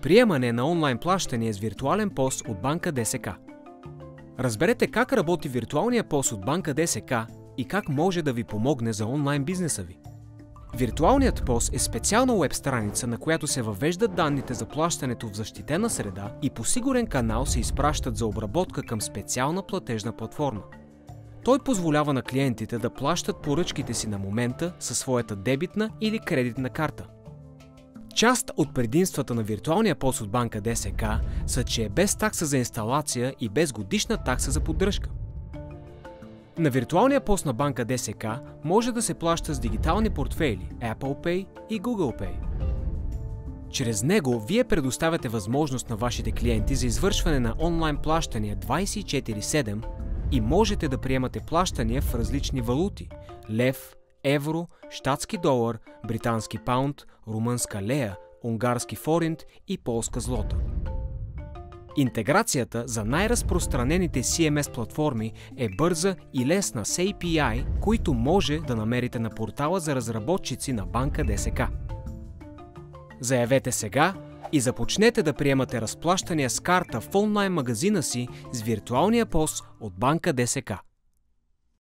Приемане на онлайн плащания с виртуален ПОС от банка ДСК. Разберете как работи виртуалния ПОС от банка ДСК и как може да ви помогне за онлайн бизнеса ви. Виртуалният ПОС е специална уеб страница, на която се въвеждат данните за плащането в защитена среда и по сигурен канал се изпращат за обработка към специална платежна платформа. Той позволява на клиентите да плащат поръчките си на момента със своята дебитна или кредитна карта. Част от предимствата на виртуалния ПОС от банка ДСК са, че е без такса за инсталация и без годишна такса за поддръжка. На виртуалния ПОС на банка ДСК може да се плаща с дигитални портфейли Apple Pay и Google Pay. Чрез него вие предоставяте възможност на вашите клиенти за извършване на онлайн плащания 24/7 и можете да приемате плащания в различни валути – лев, евро, щатски долар, британски паунд, румънска лея, унгарски форинт и полска злота. Интеграцията за най-разпространените CMS платформи е бърза и лесна с API, които може да намерите на портала за разработчици на банка ДСК. Заявете сега и започнете да приемате разплащания с карта в онлайн магазина си с виртуалния ПОС от банка ДСК.